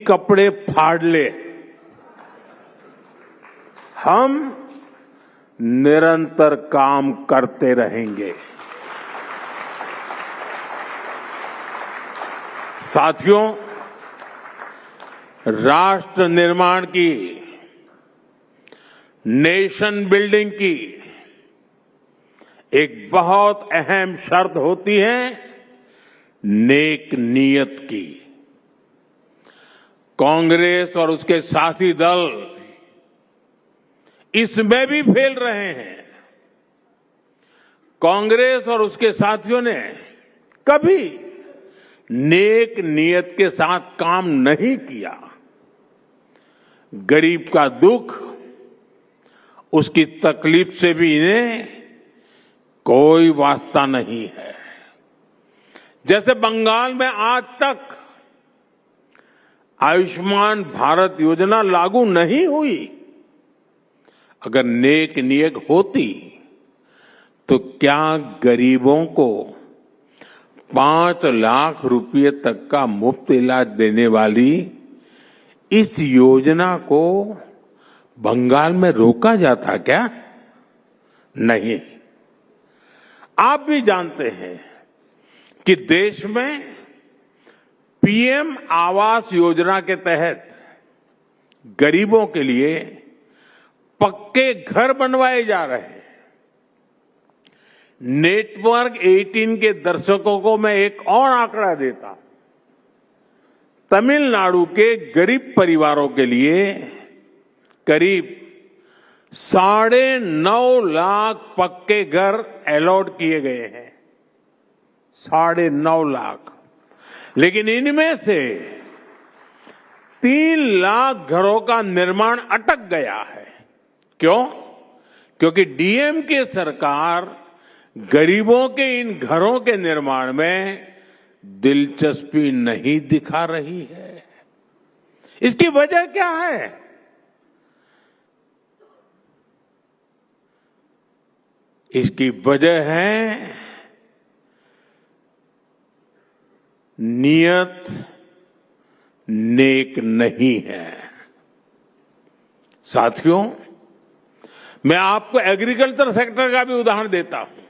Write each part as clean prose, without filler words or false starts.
कपड़े फाड़ ले, हम निरंतर काम करते रहेंगे। साथियों, राष्ट्र निर्माण की, नेशन बिल्डिंग की एक बहुत अहम शर्त होती है नेक नीयत की। कांग्रेस और उसके साथी दल इसमें भी फेल रहे हैं। कांग्रेस और उसके साथियों ने कभी नेक नीयत के साथ काम नहीं किया। गरीब का दुख, उसकी तकलीफ से भी इन्हें कोई वास्ता नहीं है। जैसे बंगाल में आज तक आयुष्मान भारत योजना लागू नहीं हुई। अगर नेक नीयत होती तो क्या गरीबों को 5 लाख रुपए तक का मुफ्त इलाज देने वाली इस योजना को बंगाल में रोका जाता क्या? नहीं। आप भी जानते हैं कि देश में पीएम आवास योजना के तहत गरीबों के लिए पक्के घर बनवाए जा रहे हैं। नेटवर्क 18 के दर्शकों को मैं एक और आंकड़ा देता हूं। तमिलनाडु के गरीब परिवारों के लिए करीब 9.5 लाख पक्के घर अलॉट किए गए हैं। 9.5 लाख। लेकिन इनमें से 3 लाख घरों का निर्माण अटक गया है। क्यों? क्योंकि डीएमके सरकार गरीबों के इन घरों के निर्माण में दिलचस्पी नहीं दिखा रही है। इसकी वजह क्या है? इसकी वजह है नियत नेक नहीं है। साथियों, मैं आपको एग्रीकल्चर सेक्टर का भी उदाहरण देता हूं।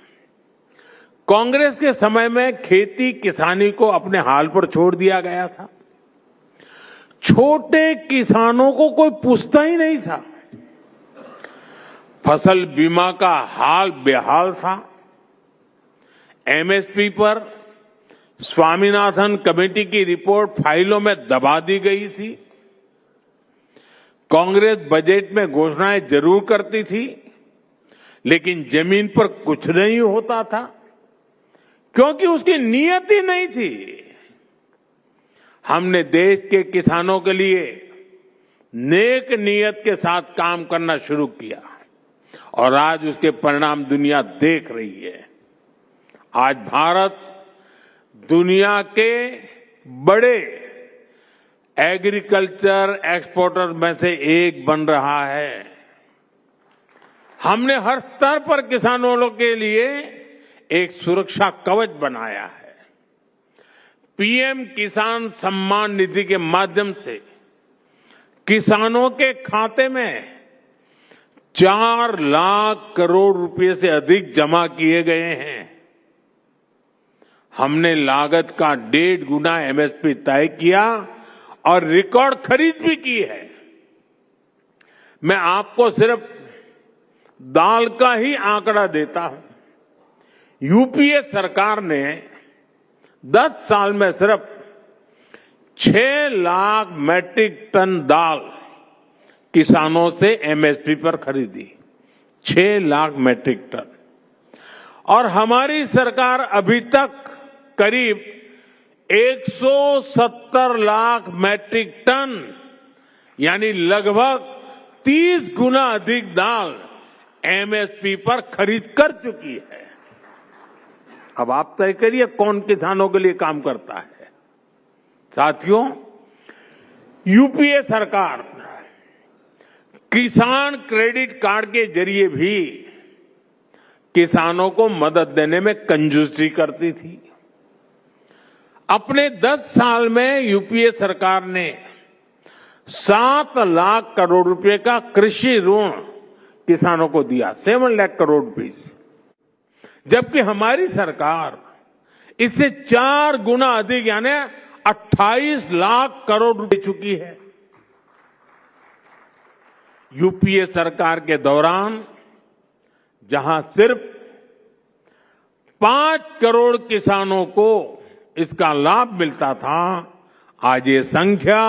कांग्रेस के समय में खेती किसानी को अपने हाल पर छोड़ दिया गया था। छोटे किसानों को कोई पूछता ही नहीं था। फसल बीमा का हाल बेहाल था। एमएसपी पर स्वामीनाथन कमेटी की रिपोर्ट फाइलों में दबा दी गई थी। कांग्रेस बजट में घोषणाएं जरूर करती थी, लेकिन जमीन पर कुछ नहीं होता था, क्योंकि उसकी नीयत ही नहीं थी। हमने देश के किसानों के लिए नेक नीयत के साथ काम करना शुरू किया और आज उसके परिणाम दुनिया देख रही है। आज भारत दुनिया के बड़े एग्रीकल्चर एक्सपोर्टर में से एक बन रहा है। हमने हर स्तर पर किसानों के लिए एक सुरक्षा कवच बनाया है। पीएम किसान सम्मान निधि के माध्यम से किसानों के खाते में 4 लाख करोड़ रुपए से अधिक जमा किए गए हैं। हमने लागत का 1.5 गुना एमएसपी तय किया और रिकॉर्ड खरीद भी की है। मैं आपको सिर्फ दाल का ही आंकड़ा देता हूं। यूपीए सरकार ने 10 साल में सिर्फ 6 लाख मैट्रिक टन दाल किसानों से एमएसपी पर खरीदी। 6 लाख मैट्रिक टन। और हमारी सरकार अभी तक करीब 170 लाख मैट्रिक टन यानी लगभग 30 गुना अधिक दाल एमएसपी पर खरीद कर चुकी है। अब आप तय करिए कौन किसानों के लिए काम करता है। साथियों, यूपीए सरकार किसान क्रेडिट कार्ड के जरिए भी किसानों को मदद देने में कंजूसी करती थी। अपने 10 साल में यूपीए सरकार ने 7 लाख करोड़ रुपए का कृषि ऋण किसानों को दिया, 7 लाख करोड़ रुपीस, जबकि हमारी सरकार इससे 4 गुना अधिक यानी 28 लाख करोड़ रुपए दे चुकी है। यूपीए सरकार के दौरान जहां सिर्फ 5 करोड़ किसानों को इसका लाभ मिलता था, आज ये संख्या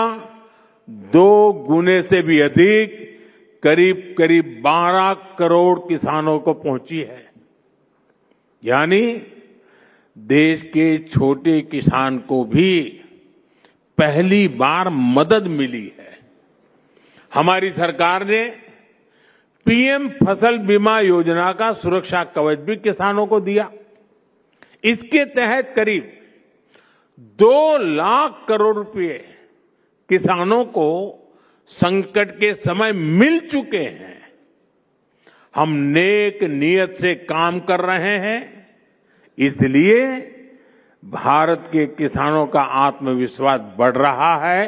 2 गुने से भी अधिक करीब 12 करोड़ किसानों को पहुंची है। यानी देश के छोटे किसान को भी पहली बार मदद मिली है। हमारी सरकार ने पीएम फसल बीमा योजना का सुरक्षा कवच भी किसानों को दिया। इसके तहत करीब 2 लाख करोड़ रुपए किसानों को संकट के समय मिल चुके हैं। हम नेक नियत से काम कर रहे हैं, इसलिए भारत के किसानों का आत्मविश्वास बढ़ रहा है,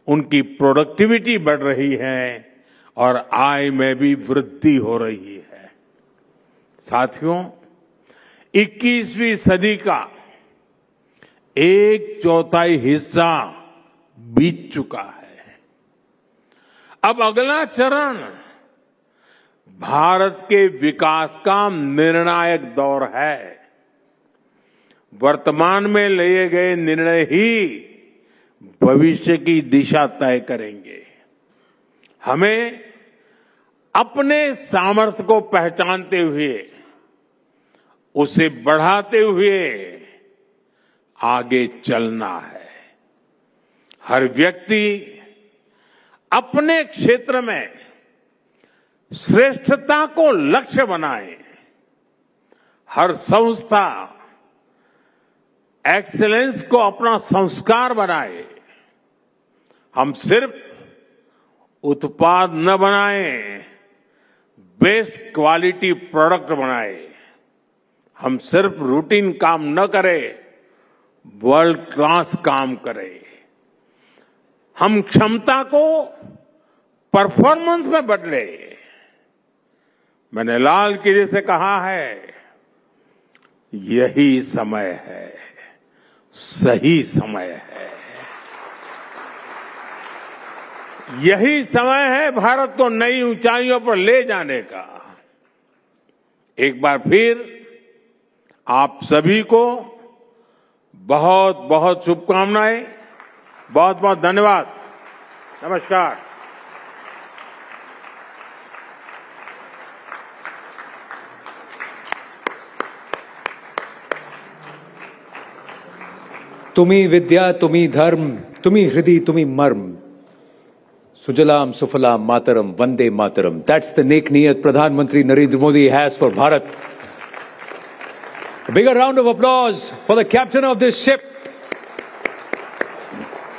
उनकी प्रोडक्टिविटी बढ़ रही है और आय में भी वृद्धि हो रही है। साथियों, 21वीं सदी का 1/4 हिस्सा बीत चुका है। अब अगला चरण भारत के विकास का निर्णायक दौर है। वर्तमान में लिए गए निर्णय ही भविष्य की दिशा तय करेंगे। हमें अपने सामर्थ्य को पहचानते हुए, उसे बढ़ाते हुए आगे चलना है। हर व्यक्ति अपने क्षेत्र में श्रेष्ठता को लक्ष्य बनाए। हर संस्था एक्सीलेंस को अपना संस्कार बनाए। हम सिर्फ उत्पाद न बनाएं, बेस्ट क्वालिटी प्रोडक्ट बनाए। हम सिर्फ रूटीन काम न करें, वर्ल्ड क्लास काम करें। हम क्षमता को परफॉर्मेंस में बदले। मैंने लाल किले से कहा है, यही समय है, सही समय है। यही समय है भारत को नई ऊंचाइयों पर ले जाने का। एक बार फिर आप सभी को बहुत बहुत शुभकामनाएं, बहुत बहुत धन्यवाद। नमस्कार। तुम्ही विद्या, तुम्ही धर्म, तुम्ही हृदय, तुम्ही मर्म। सुजलाम सुफलाम मातरम, वंदे मातरम। That's the नेक नियत प्रधानमंत्री Narendra Modi has for Bharat. A bigger round of applause for the captain of this ship,